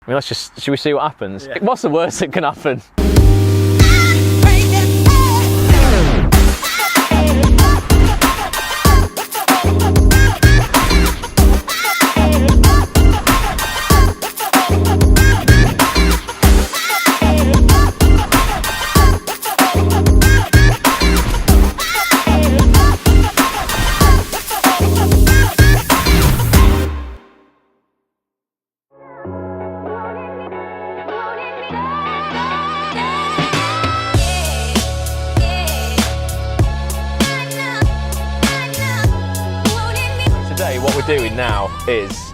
I mean, should we see what happens? Yeah. What's the worst that can happen? What we're doing now is,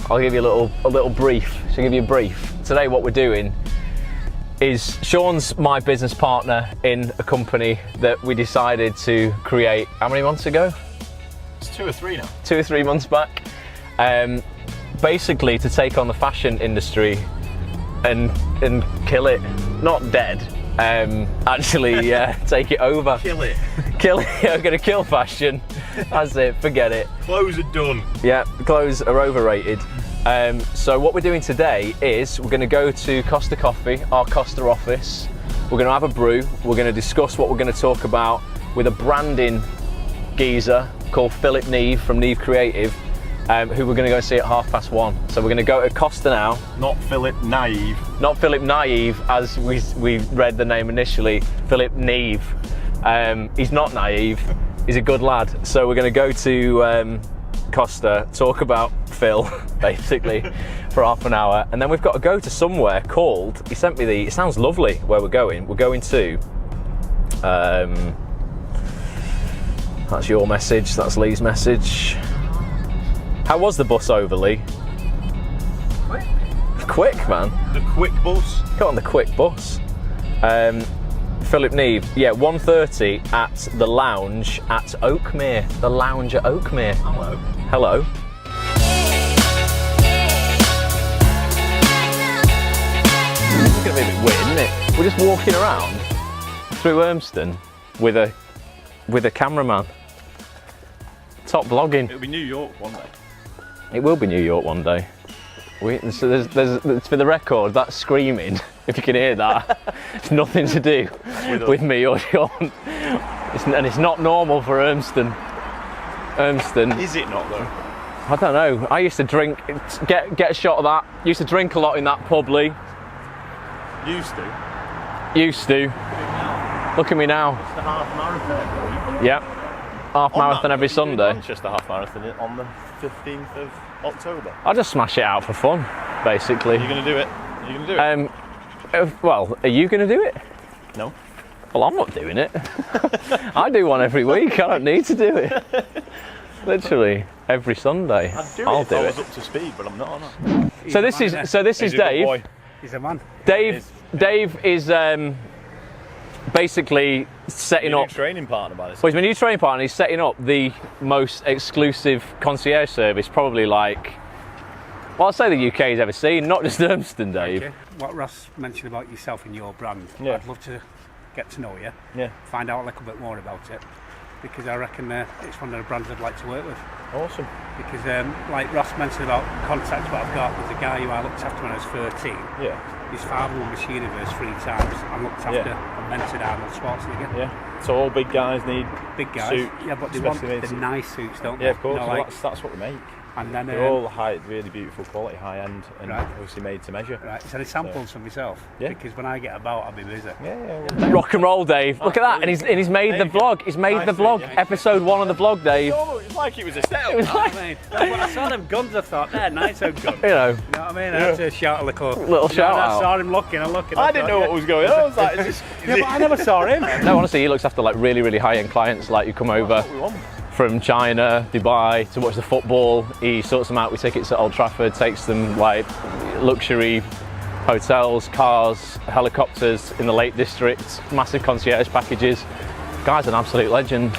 I'll give you a little brief. Should I give you a brief? Today what we're doing is, Sean's my business partner in a company that we decided to create, how many months ago? It's 2 or 3 now. 2 or 3 months back. Basically to take on the fashion industry and kill it. Not dead. Actually take it over. Kill it. Kill it. We're going to kill fashion. That's it, forget it. Clothes are done. Yeah, clothes are overrated. So what we're doing today is we're going to go to Costa Coffee, our Costa office. We're going to have a brew. We're going to discuss what we're going to talk about with a branding geezer called Philip Neve from Neve Creative, who we're going to go see at 1:30. So we're going to go to Costa now. Not Philip Naive. Not Philip Naive, as we read the name initially. Philip Neve. He's not naive. He's a good lad. So we're going to go to Costa, talk about Phil, basically, for half an hour. And then we've got to go to somewhere called, he sent me it sounds lovely where we're going. We're going to, that's your message, that's Lee's message. How was the bus over, Lee? Quick. Quick, man. The quick bus. Got on the quick bus. Philip Neve, yeah, 1:30 at the lounge at Oakmere. The lounge at Oakmere. Hello. Hello. It's going to be a bit weird, isn't it? We're just walking around through Urmston with a cameraman. Top vlogging. It'll be New York one day. It will be New York one day. So there's for the record, that screaming, if you can hear that, it's nothing to do with me or Sean. And it's not normal for Urmston. Is it not though? I don't know. I used to drink, get a shot of that. Used to drink a lot in that pub, Lee. Used to? Used to. Look at me now. It's the half marathon. Yeah. Half marathon every Sunday. Manchester half marathon on the 15th of October. I'll just smash it out for fun, basically. Are you going to do it? Are you going to do it? Well, are you going to do it? No. Well, I'm not doing it. I do one every week. I don't need to do it. Literally every Sunday. I'll do it if I was up to speed, but I'm not. So this is Dave. He's a man. Dave is basically setting up. Training partner by this. Well, he's my new training partner. He's setting up the most exclusive concierge service, probably like, well, I'll say the UK's ever seen, not just Urmston, Dave. Okay. What Ross mentioned about yourself and your brand, yeah. I'd love to get to know you, yeah. Find out a little bit more about it, because I reckon it's one of the brands I'd like to work with. Awesome. Because like Ross mentioned about contacts what I've got with the guy who I looked after when I was 13. Yeah. His father won Miss Universe 3 times and looked after and mentored Arnold Schwarzenegger. Yeah. So all big guys need big guys. Suit, yeah, but they want the nice suits, don't they? Yeah, of course. You know, well, like, that's what we make. And then they're all really beautiful quality, high end, and obviously made to measure. Right. So the samples for myself. Yeah. Because when I get about, I'll be busy. Yeah. Rock and roll, Dave. Look at that, and he's made the vlog. He's made the vlog. Episode 1 of the vlog, Dave. It's like it was a setup. It was like, When I saw them guns, I thought, they're nice guns. you know. You know what I mean? I had to shout a little shout out. I saw him looking. I didn't know what was going on. I was like, but I never saw him. No, honestly, he looks after like really, really high-end clients. Like you come over from China, Dubai to watch the football. He sorts them out with tickets at Old Trafford, takes them like luxury hotels, cars, helicopters in the Lake District, massive concierge packages. Guy's an absolute legend.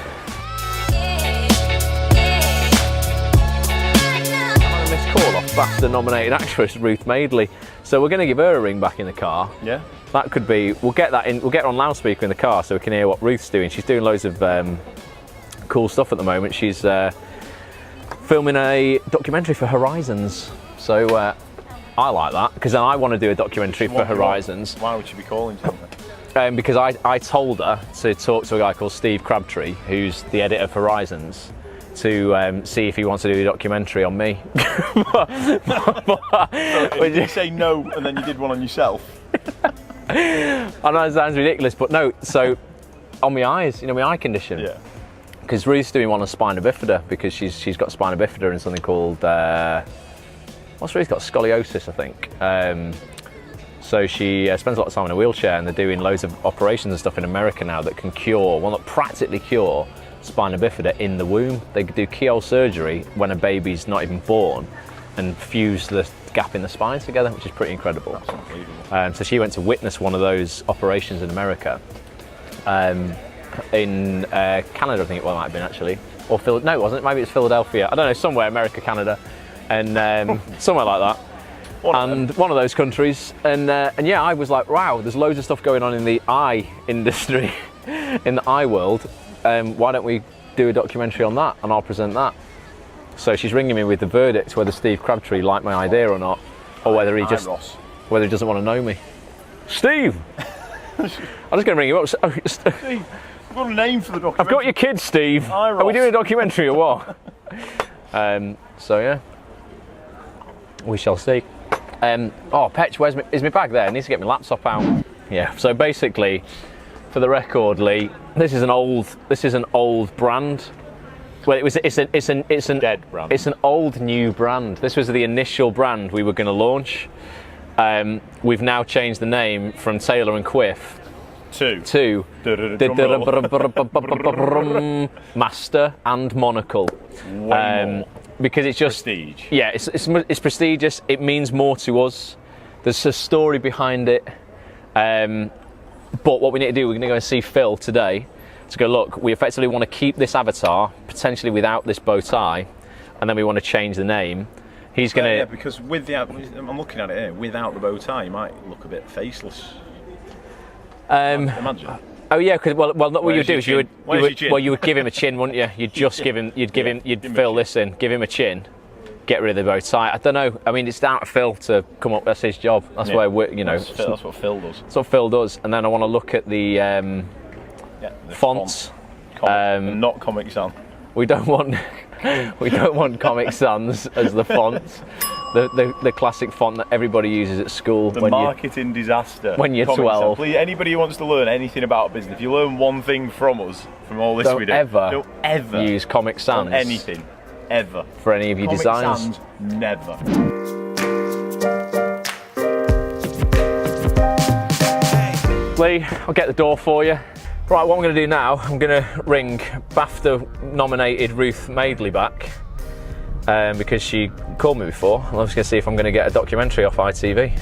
I missed call off BAFTA nominated actress Ruth Madeley. So we're going to give her a ring back in the car. Yeah. That could be, we'll get her on loudspeaker in the car so we can hear what Ruth's doing. She's doing loads of cool stuff at the moment. She's filming a documentary for Horizons. So I like that because then I want to do a documentary for Horizons. Why would she be calling something? Because I told her to talk to a guy called Steve Crabtree, who's the editor of Horizons, to see if he wants to do a documentary on me. Did you say no and then you did one on yourself? I know it sounds ridiculous, but no. So on my eyes, my eye condition. Yeah. Because Ruth's doing one on spina bifida because she's got spina bifida and something called what's Ruth got? Scoliosis, I think. So she spends a lot of time in a wheelchair, and they're doing loads of operations and stuff in America now that can cure, well, not practically cure, spina bifida in the womb. They do keyhole surgery when a baby's not even born and fuse the gap in the spine together, which is pretty incredible. That's unbelievable. So she went to witness one of those operations in America. In Canada, I think it might have been actually, or no, it wasn't. Maybe it's Philadelphia. I don't know, somewhere America, Canada, and somewhere like that. One of those countries. And yeah, I was like, wow, there's loads of stuff going on in the eye industry, in the eye world. Why don't we do a documentary on that, and I'll present that. So she's ringing me with the verdict whether Steve Crabtree liked my idea or not, or whether he doesn't want to know me. Steve, I'm just going to ring you up. Steve, I've got a name for the documentary. I've got your kid, Steve. Are we doing a documentary or what? So yeah, we shall see. Oh, Petch, is my bag there? I need to get my laptop out. Yeah. So basically, for the record, Lee, this is an old brand. Well, it's an dead brand. It's an old new brand. This was the initial brand we were going to launch. We've now changed the name from Taylor and Quiff to Master and Monocle. Because it's just prestige. Yeah, it's prestigious. It means more to us. There's a story behind it. But what we need to do, we're going to go and see Phil today to go, look, we effectively want to keep this avatar potentially without this bow tie, and then we want to change the name. He's going to... Yeah, because with the... I'm looking at it here, without the bow tie, you might look a bit faceless. Imagine. Oh yeah, because well, not what you would do is you would give him a chin, wouldn't you? You'd just give him, you'd fill this in, give him a chin, get rid of the bow tie. I don't know. I mean, it's down to Phil to come up. That's his job. That's where that's what Phil does. That's what Phil does. And then I want to look at the fonts. Not Comic Sans. We don't want Comic Sans as the font. The classic font that everybody uses at school. The marketing disaster. When you're 12. Please, anybody who wants to learn anything about business, if you learn one thing from us, from all this we do, don't ever use Comic Sans. On anything, ever. For any of your designs. Comic Sans, never. Lee, I'll get the door for you. Right, what I'm going to do now, I'm going to ring BAFTA-nominated Ruth Madeley back. Because she called me before. I'm just going to see if I'm going to get a documentary off ITV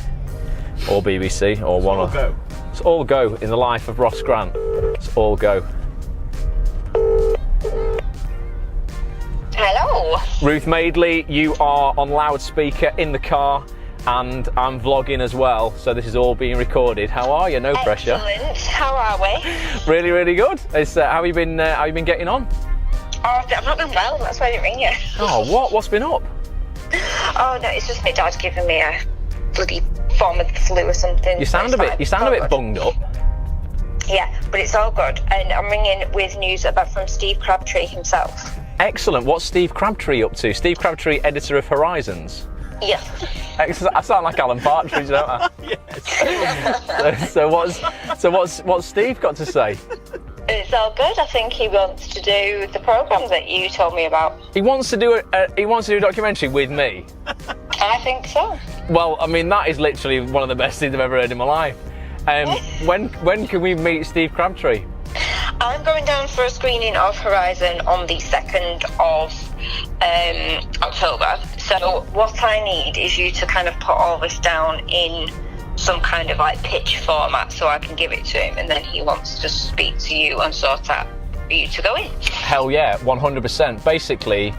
or BBC or one of them. It's all go in the life of Ross Grant. It's all go. Hello. Ruth Madeley, you are on loudspeaker in the car, and I'm vlogging as well, so this is all being recorded. How are you? No pressure. Excellent. How are we? Really, really good. How have you been getting on? Oh, I've not been well, that's why I didn't ring you. Oh, what? What's been up? Oh no, it's just my dad's giving me a bloody form of the flu or something. You sound a bit bunged up. Yeah, but it's all good. And I'm ringing with news from Steve Crabtree himself. Excellent. What's Steve Crabtree up to? Steve Crabtree, editor of Horizons. Yeah. I sound like Alan Partridge, don't I? Yes. So what's Steve got to say? It's all good. I think he wants to do the programmes that you told me about. He wants to do a documentary with me. I think so. Well, I mean, that is literally one of the best things I've ever heard in my life. When can we meet Steve Crabtree? I'm going down for a screening of Horizon on the 2nd of October. So what I need is you to kind of put all this down in some kind of like pitch format so I can give it to him, and then he wants to speak to you and sort out for you to go in. Hell yeah, 100%. Basically,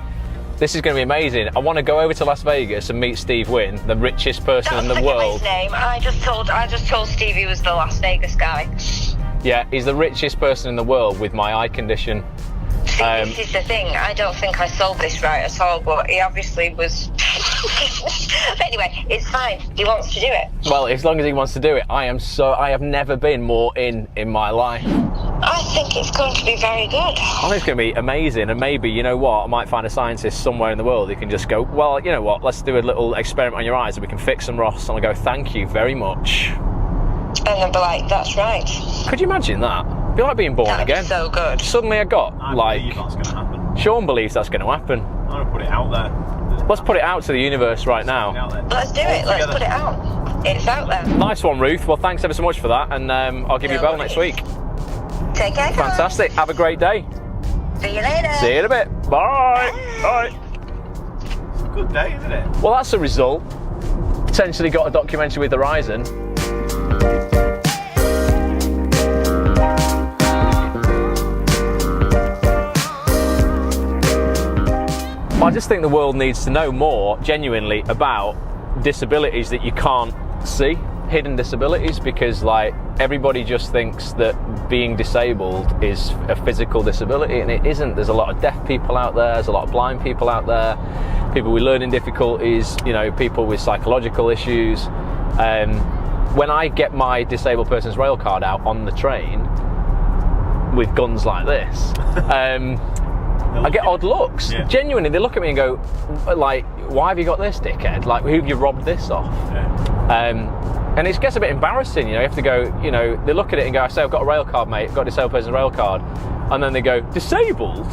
this is going to be amazing. I want to go over to Las Vegas and meet Steve Wynn, the richest person in the world. His name. I just told Steve he was the Las Vegas guy. Yeah, he's the richest person in the world with my eye condition. See, this is the thing. I don't think I sold this right at all, but he obviously was But anyway, it's fine. He wants to do it. Well, as long as he wants to do it, I have never been more in my life. I think it's going to be very good. I think it's going to be amazing, and maybe, you know what, I might find a scientist somewhere in the world who can just go, well, you know what, let's do a little experiment on your eyes and we can fix them, Ross. And I'll go, thank you very much. And they'll be like, that's right. Could you imagine that? It'd be like being born That'd again. Be so good. Suddenly I believe that's going to happen. Sean believes that's going to happen. I'm going to put it out there. Let's put it out to the universe right now. Let's do it. Let's put it out. It's out there. Nice one, Ruth. Well, thanks ever so much for that, and I'll give you a bell next week. Take care. Fantastic. Have a great day. See you later. See you in a bit. Bye. Bye. It's a good day, isn't it? Well, that's a result. Potentially got a documentary with Horizon. I just think the world needs to know more, genuinely, about disabilities that you can't see, hidden disabilities, because like everybody just thinks that being disabled is a physical disability, and it isn't. There's a lot of deaf people out there, there's a lot of blind people out there, people with learning difficulties, you know, people with psychological issues. When I get my disabled person's rail card out on the train with guns like this, I get odd looks. Yeah. Genuinely, they look at me and go, like, why have you got this, dickhead? Like, who have you robbed this off? Yeah. And it gets a bit embarrassing, you know. You have to go, you know, they look at it and go, I say, I've got a rail card, mate. I've got a disabled person's rail card. And then they go, disabled?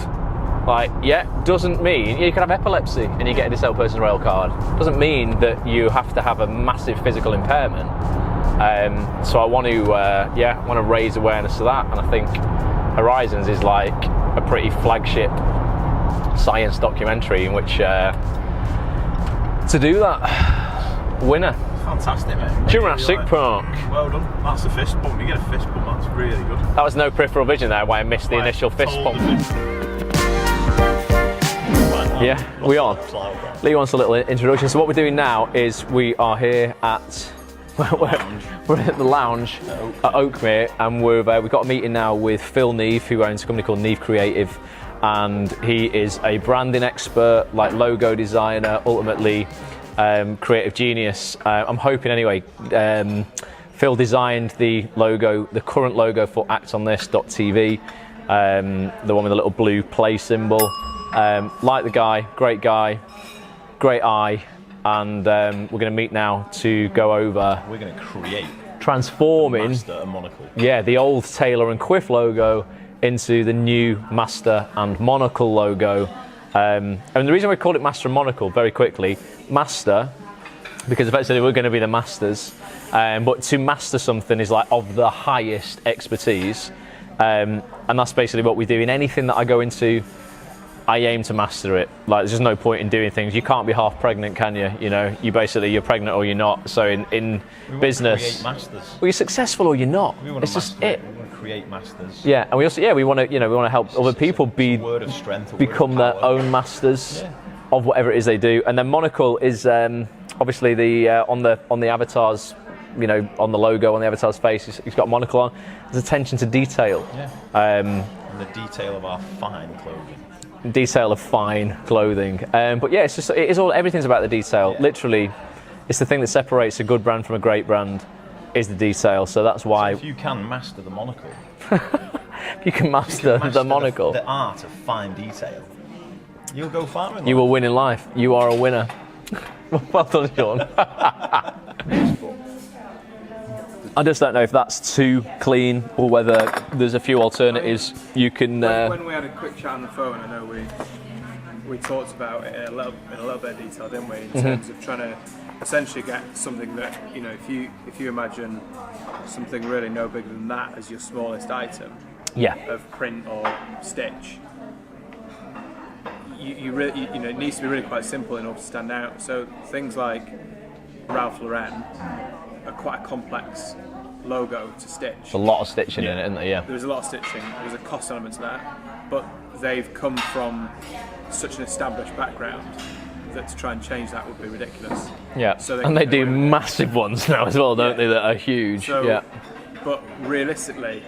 Like, yeah, doesn't mean you can have epilepsy and you get a disabled person's rail card. Doesn't mean that you have to have a massive physical impairment. So I want to raise awareness to that. And I think Horizons is like a pretty flagship science documentary in which to do that. Winner. Fantastic, mate. Jurassic Park. Well done. That's a fist bump. You get a fist bump. That's really good. That was no peripheral vision there, why I missed the initial fist bump. Yeah, we are. Lee wants a little introduction. So what we're doing now is we are here at we're at the lounge at Oakmere, and we've got a meeting now with Phil Neve, who owns a company called Neve Creative, and he is a branding expert, like logo designer, ultimately creative genius. I'm hoping anyway. Phil designed the logo, the current logo for actonthis.tv, the one with the little blue play symbol. Like the guy, great eye. And we're going to meet now to go over. We're going to create transforming Master and Monocle. Yeah, the old Taylor and Quiff logo into the new Master and Monocle logo. And the reason we called it Master and Monocle, very quickly, Master, because effectively we're going to be the masters. But to master something is like of the highest expertise, and that's basically what we do in anything that I go into. I aim to master it. Like, there's just no point in doing things. You can't be half pregnant, can you? You know, you're pregnant or you're not. So in business, create masters. Well, you're successful or you're not. It's just it. We want to create masters. Yeah, and we also we want to help other people word of strength, become their own masters of whatever it is they do. And then Monocle is obviously the on the avatars. You know, on the logo, on the avatar's face, he's got a monocle on. There's attention to detail. Yeah. And the detail of our fine clothing. Detail of fine clothing, but yeah, everything's about the detail. Yeah. Literally, it's the thing that separates a good brand from a great brand is the detail. So that's why. So if you can master the monocle, if you can master the monocle, the art of fine detail, you'll go far in life. You will win in life. You are a winner. Well done, Sean. I just don't know if that's too clean or whether there's a few alternatives you can. When we had a quick chat on the phone, I know we talked about it in a little bit of detail, didn't we? In terms of trying to essentially get something that, you know, if you imagine something really no bigger than that as your smallest item, of print or stitch, you really, you know, it needs to be really quite simple in order to stand out. So things like Ralph Lauren are quite a complex logo to stitch. There's a lot of stitching in it, isn't there? Yeah. There's a lot of stitching. There's a cost element to that, but they've come from such an established background that to try and change that would be ridiculous. Yeah. So they do massive ones now as well, don't they? That are huge. So, but realistically,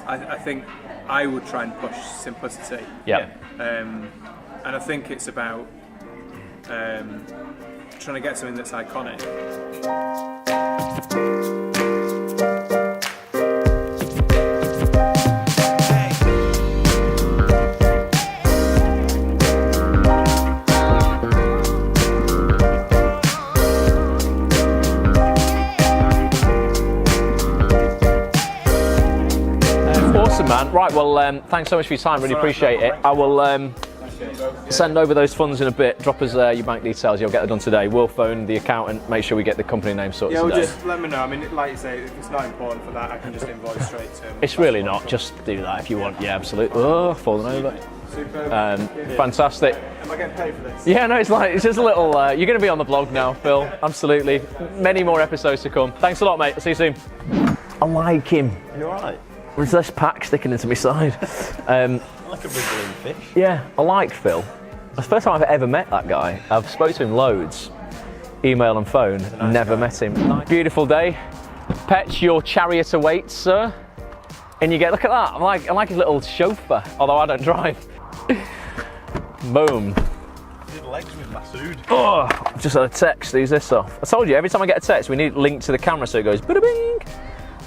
I think I would try and push simplicity. Yeah. And I think it's about trying to get something that's iconic. Awesome, man. Right, well, thanks so much for your time. Really appreciate it. I will send over those funds in a bit. Drop us your bank details. You'll get it done today. We'll phone the accountant. Make sure we get the company name sorted Yeah, well, today. just let me know. I mean, like you say, if it's not important for that, I can just invoice straight to him. It's really not. Just do that if you want. Yeah, absolutely. Oh, falling over. Super. Fantastic. Am I getting paid for this? Yeah, no, it's just a little. You're going to be on the blog now, Phil. Absolutely. Many more episodes to come. Thanks a lot, mate. I'll see you soon. I like him. You alright? There's less pack sticking into my side. Like a wriggling fish. Yeah, I like Phil. It's the first time I've ever met that guy. I've spoken to him loads, email and phone, never met him. Beautiful day. Petch, your chariot awaits, sir. And you get, look at that, I'm like his little chauffeur, although I don't drive. Boom. Did legs with Masood. Oh, I've just had a text, who's this off? I told you, every time I get a text, we need it linked to the camera so it goes bada bing.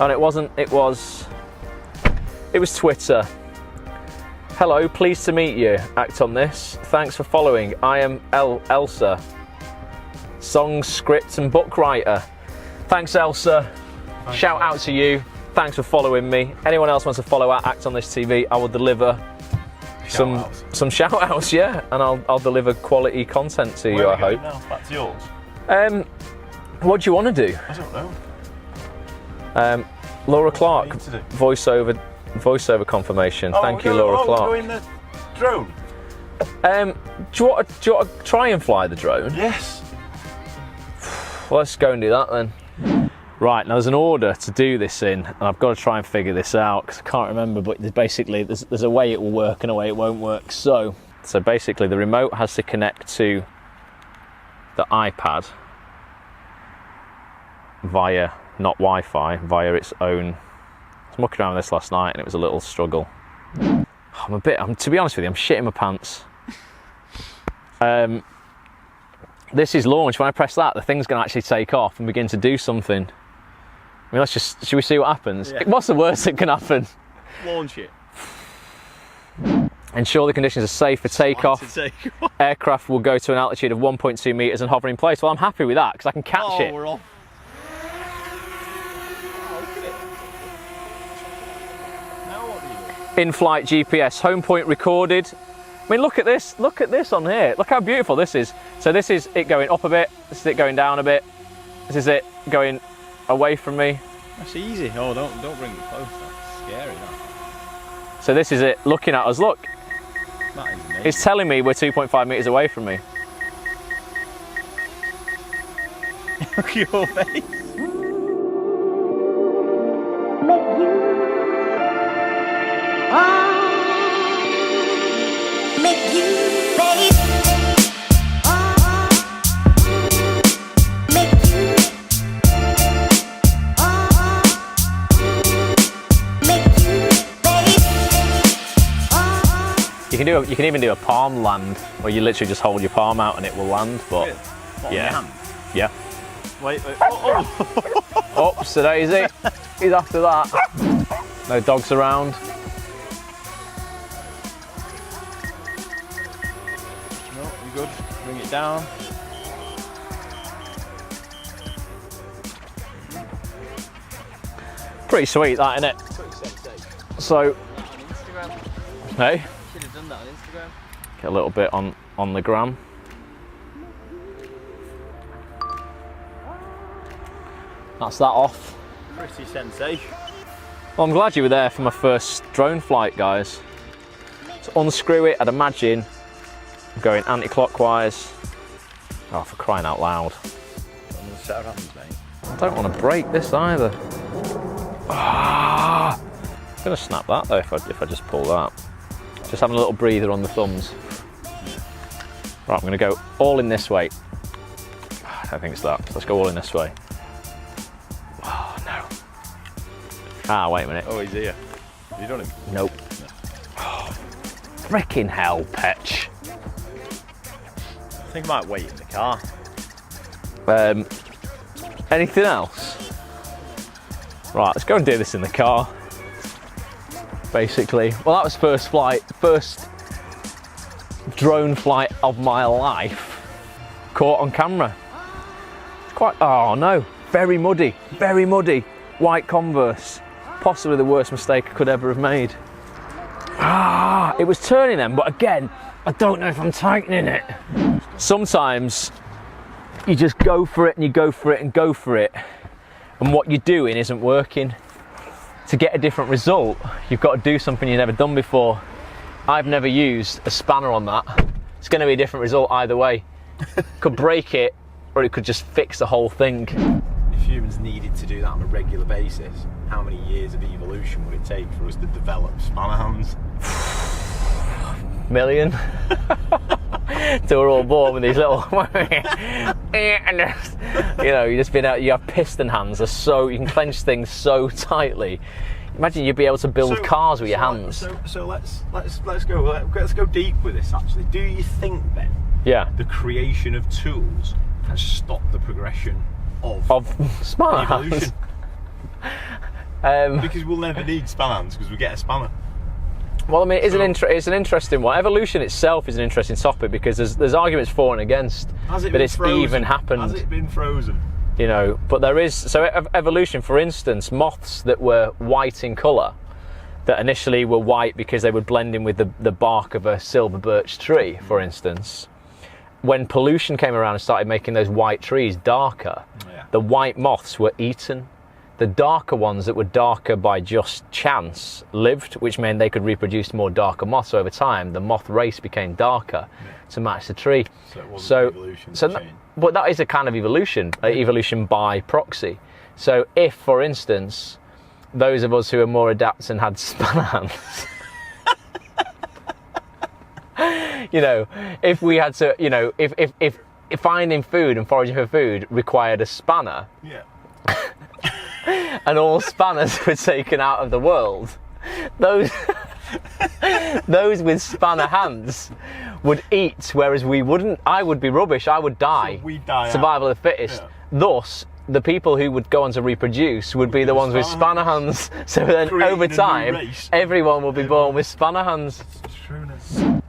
And it wasn't, it was Twitter. Hello, pleased to meet you. Act on this. Thanks for following. I am Elsa. Song, script and book writer. Thanks, Elsa. Shout out to you. Thanks for following me. Anyone else wants to follow Act on This TV, I will deliver some shout outs, yeah. And I'll deliver quality content to you, I hope. Now? Back to yours. What do you want to do? I don't know. Laura Clark, voiceover confirmation. Thank you, Laura Clark. We're going the drone? Do you want to try and fly the drone? Yes. Well, let's go and do that then. Right, now there's an order to do this in, and I've got to try and figure this out because I can't remember, but there's a way it will work and a way it won't work. So basically the remote has to connect to the iPad via, not Wi-Fi, via its own. I was mucking around with this last night and it was a little struggle. To be honest with you, I'm shitting my pants. This is launch. When I press that, the thing's going to actually take off and begin to do something. I mean, should we see what happens? Yeah. What's the worst that can happen? Launch it. Ensure the conditions are safe for takeoff. Aircraft will go to an altitude of 1.2 meters and hover in place. Well, I'm happy with that because I can catch it. We're off. In-flight GPS, home point recorded. I mean, look at this on here. Look how beautiful this is. So this is it going up a bit, this is it going down a bit, this is it going away from me. That's easy. Oh, don't bring it close. That's scary, that. So this is it looking at us, look. That is amazing. It's telling me we're 2.5 meters away from me. Look at your face. Make you, babe. Make you. Make you, babe. You can even do a palm land where you literally just hold your palm out and it will land. But yeah, yeah. Wait. Oh. Oops, daisy. He's after that. No dogs around. Good. Bring it down. Pretty sweet, that, isn't it? So, hey, Should have done that on Instagram. get a little bit on the gram. That's that off. Pretty sensation. Well, I'm glad you were there for my first drone flight, guys. So unscrew it, I'd imagine. Going anti-clockwise. Oh, for crying out loud. Set of hands, mate. I don't want to break this either. Ah! I'm gonna snap that though if I just pull that. Just having a little breather on the thumbs. Right, I'm gonna go all in this way. I don't think it's that. Let's go all in this way. Oh no. Ah, wait a minute. Oh, he's here. Have you done him? Nope. No. Oh, frickin' hell, Petch. think I might wait in the car. Anything else? Right, let's go and do this in the car. Basically, well, that was first drone flight of my life, caught on camera. It's quite, oh no, very muddy, white Converse. Possibly the worst mistake I could ever have made. It was turning them, but again, I don't know if I'm tightening it. Sometimes you just go for it and you go for it and go for it, and what you're doing isn't working. To get a different result, you've got to do something you've never done before. I've never used a spanner on that. It's going to be a different result either way. Could break it, or it could just fix the whole thing. If humans needed to do that on a regular basis, how many years of evolution would it take for us to develop spanner hands? Million. So we're all born with these little, you know, you have piston hands. Are so you can clench things so tightly. Imagine you'd be able to build cars with your hands. So let's go deep with this. Actually, do you think then? Yeah. The creation of tools has stopped the progression of spanner evolution? Hands. Because we'll never need spanner hands because we get a spanner. Well, I mean, it's an interesting one. Evolution itself is an interesting topic because there's arguments for and against that it's even happened. Has it been frozen? You know, but there is, so evolution, for instance, moths that were white in colour, that initially were white because they would blend in with the bark of a silver birch tree, for instance. When pollution came around and started making those white trees darker, the white moths were eaten. The darker ones that were darker by just chance lived, which meant they could reproduce more darker moths. So over time, the moth race became darker to match the tree. So it wasn't evolution. But that is a kind of evolution, evolution by proxy. So if, for instance, those of us who are more adept and had spanner hands, you know, if we had to, you know, if finding food and foraging for food required a spanner, and all spanners were taken out of the world, those with spanner hands would eat, whereas we wouldn't. I would be rubbish. I would die. So we'd die Survival of the fittest. Yeah. Thus, the people who would go on to reproduce would be the ones with spanner hands. So then, over time, everyone will be born with spanner hands.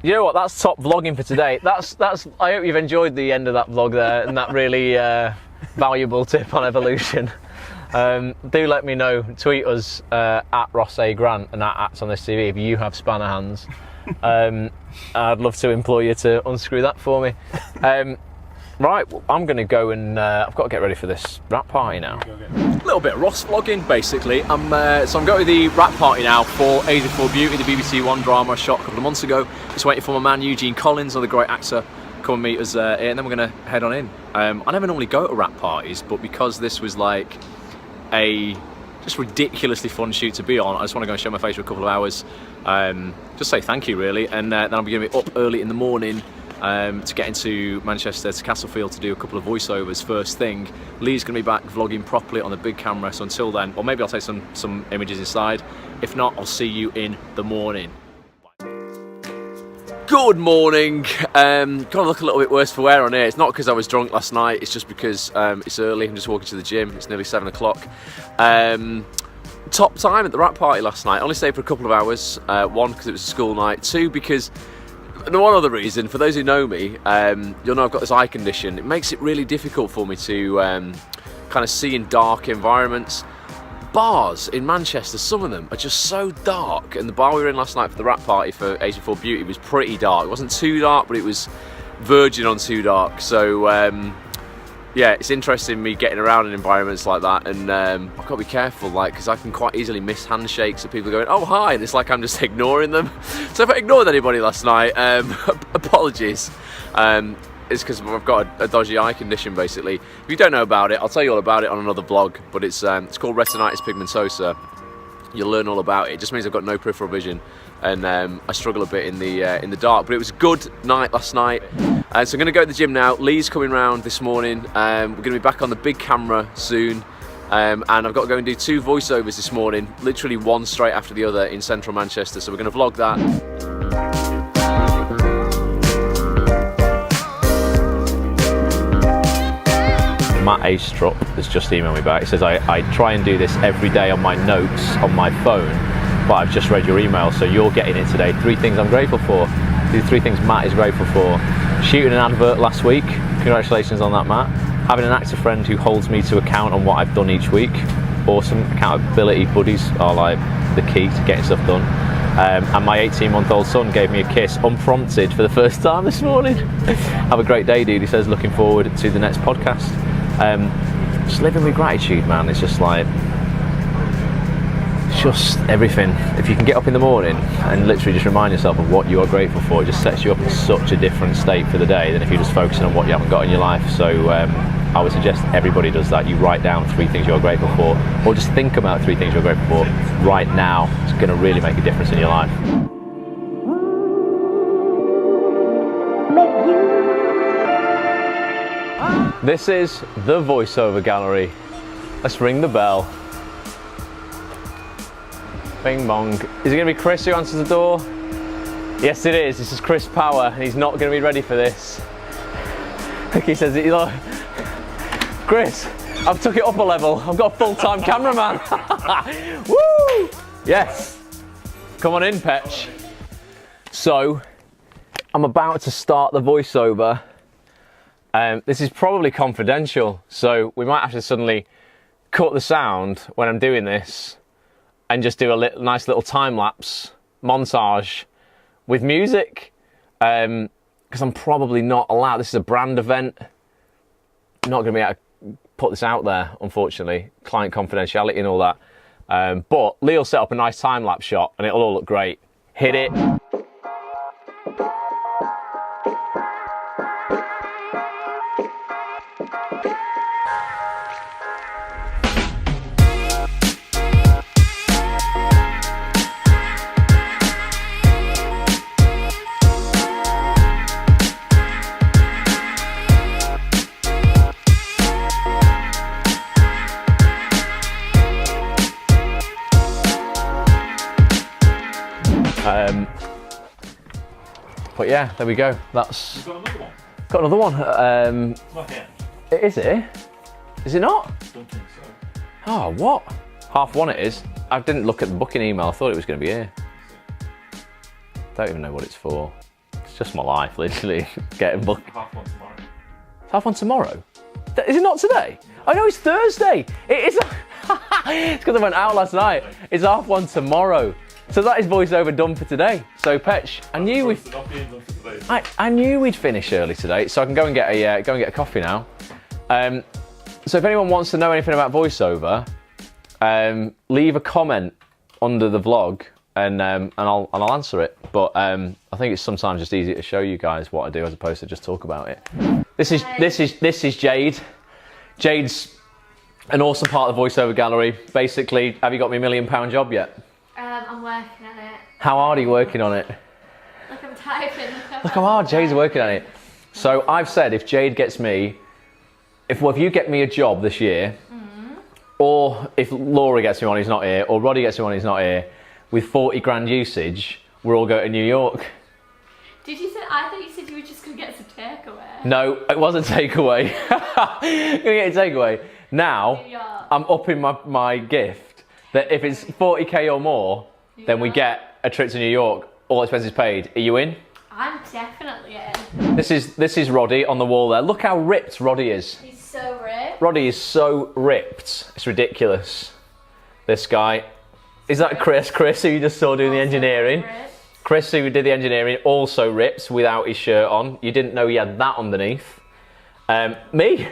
You know what? That's top vlogging for today. That's. I hope you've enjoyed the end of that vlog there and that really valuable tip on evolution. Do let me know. Tweet us at Ross A. Grant and at @OnThisTV if you have spanner hands. I'd love to implore you to unscrew that for me. Right, well, I'm going to go and I've got to get ready for this wrap party now. A little bit of Ross vlogging, basically. So I'm going to the wrap party now for Age Before Beauty, the BBC One drama I shot a couple of months ago. Just waiting for my man Eugene Collins, another great actor, come and meet us here, and then we're going to head on in. I never normally go to wrap parties, but because this was like a just ridiculously fun shoot to be on, I just want to go and show my face for a couple of hours, just say thank you really, and then I'm going to be up early in the morning to get into Manchester to Castlefield to do a couple of voiceovers first thing. Lee's going to be back vlogging properly on the big camera, so until then, or maybe I'll take some images inside. If not, I'll see you in the morning. Good morning. Got to look a little bit worse for wear on here. It's not because I was drunk last night, it's just because it's early. I'm just walking to the gym. It's nearly 7 o'clock. Top time at the wrap party last night. I only stayed for a couple of hours. One, because it was a school night. Two, because, and one other reason, for those who know me, you'll know I've got this eye condition. It makes it really difficult for me to kind of see in dark environments. Bars in Manchester, some of them are just so dark, and the bar we were in last night for the wrap party for Age Before Beauty was pretty dark. It wasn't too dark, but it was verging on too dark. So yeah, it's interesting me getting around in environments like that, and I've got to be careful, like, because I can quite easily miss handshakes of people going, oh hi, and it's like I'm just ignoring them. So if I ignored anybody last night, apologies. It's because I've got a dodgy eye condition, basically. If you don't know about it, I'll tell you all about it on another vlog, but it's called retinitis pigmentosa. You'll learn all about it. It just means I've got no peripheral vision, and I struggle a bit in the dark. But it was a good night last night. So I'm going to go to the gym now. Lee's coming round this morning. We're going to be back on the big camera soon. And I've got to go and do 2 voiceovers this morning, literally one straight after the other in central Manchester. So we're going to vlog that. Astrup has just emailed me back. He says, I try and do this every day on my notes on my phone, but I've just read your email, so you're getting it today. 3 things I'm grateful for. The 3 things Matt is grateful for. Shooting an advert last week. Congratulations on that, Matt. Having an active friend who holds me to account on what I've done each week. Awesome. Accountability buddies are like the key to getting stuff done. And my 18-month-old son gave me a kiss unprompted for the first time this morning. Have a great day, dude. He says, looking forward to the next podcast. Just living with gratitude, man. It's just like, it's just everything. If you can get up in the morning and literally just remind yourself of what you are grateful for, it just sets you up in such a different state for the day than if you're just focusing on what you haven't got in your life. So I would suggest everybody does that. You write down 3 things you're grateful for, or just think about 3 things you're grateful for right now. It's going to really make a difference in your life. This is the voiceover gallery. Let's ring the bell. Bing bong. Is it going to be Chris who answers the door? Yes, it is. This is Chris Power, and he's not going to be ready for this. He says, Chris, I've took it up a level. I've got a full-time cameraman. Woo! Yes. Come on in, Petch. So, I'm about to start the voiceover. This is probably confidential, so we might have to suddenly cut the sound when I'm doing this and just do a nice little time-lapse montage with music, because I'm probably not allowed. This is a brand event. I'm not going to be able to put this out there, unfortunately. Client confidentiality and all that. But Lee will set up a nice time-lapse shot and it'll all look great. Hit it. But yeah, there we go. That's You've got another one. got another one. It's not here. Is it? Is it not? Don't think so. Oh, what? 1:30 it is. I didn't look at the booking email. I thought it was going to be here. Don't even know what it's for. It's just my life, literally. Getting booked. 1:30 tomorrow. It's 1:30 tomorrow. Is it not today? I know it's Thursday. It is. It's because I went out last night. It's 1:30 tomorrow. So that is voiceover done for today. So Petch, I knew I knew we'd finish early today, so I can go and get a coffee now. So if anyone wants to know anything about voiceover, leave a comment under the vlog, and I'll answer it. But I think it's sometimes just easier to show you guys what I do as opposed to just talk about it. This is Jade. Jade's an awesome part of the voiceover gallery. Basically, have you got me £1 million job yet? I'm working on it. How hard are you working on it? Look, I'm typing. Look how hard Jade's working on it. So I've said if Jade gets me, if you get me a job this year, or if Laura gets me one who's not here, or Roddy gets me one who's not here, with 40 grand usage, we're all going to New York. Did you say? I thought you said you were just gonna get some takeaway. No, it wasn't takeaway. Gonna get a takeaway. Now, I'm upping my gift that if it's 40k or more, then we get a trip to New York, all expenses paid. Are you in? I'm definitely in. This is Roddy on the wall there. Look how ripped Roddy is. He's so ripped. Roddy is so ripped. It's ridiculous. This guy. Is that Chris? Chris, who you just saw doing the engineering. Ripped. Chris, who did the engineering, also ripped without his shirt on. You didn't know he had that underneath. Me,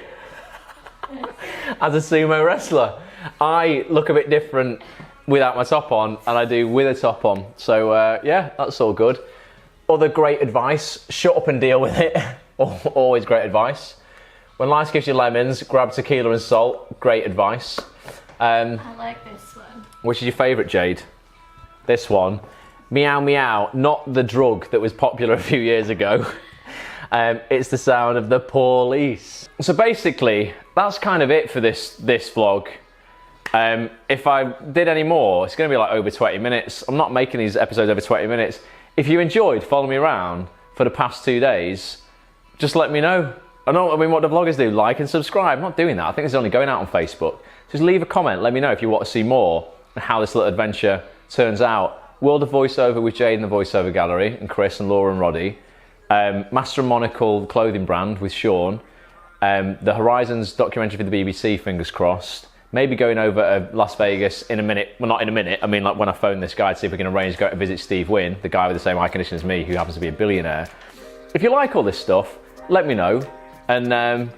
as a sumo wrestler, I look a bit different without my top on, and I do with a top on. So yeah, that's all good. Other great advice: shut up and deal with it. Always great advice. When life gives you lemons, grab tequila and salt. Great advice. I like this one. Which is your favourite, Jade? This one. Meow meow, not the drug that was popular a few years ago. It's the sound of the police. So basically, that's kind of it for this vlog. If I did any more, it's going to be like over 20 minutes. I'm not making these episodes over 20 minutes. If you enjoyed following me around for the past 2 days, just let me know. I mean, what do vloggers do? Like and subscribe. I'm not doing that. I think it's only going out on Facebook. Just leave a comment. Let me know if you want to see more and how this little adventure turns out. World of Voiceover with Jade and the Voiceover Gallery, and Chris and Laura and Roddy. Master and Monocle clothing brand with Sean. The Horizons documentary for the BBC, fingers crossed. Maybe going over to Las Vegas in a minute. Well, not in a minute. I mean, like when I phone this guy to see if we can arrange to go to visit Steve Wynn, the guy with the same eye condition as me, who happens to be a billionaire. If you like all this stuff, let me know, and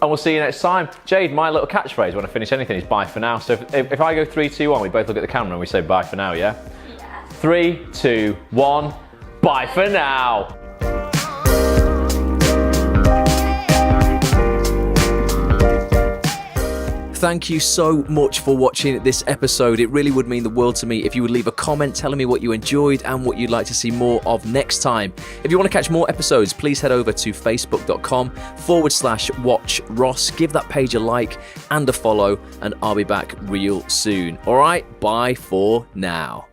we'll see you next time. Jade, my little catchphrase when I finish anything is bye for now. So if I go 3, 2, 1, we both look at the camera and we say bye for now, yeah? Yeah. 3, 2, 1, bye for now. Thank you so much for watching this episode. It really would mean the world to me if you would leave a comment telling me what you enjoyed and what you'd like to see more of next time. If you want to catch more episodes, please head over to facebook.com/WatchRoss. Give that page a like and a follow, and I'll be back real soon. All right, bye for now.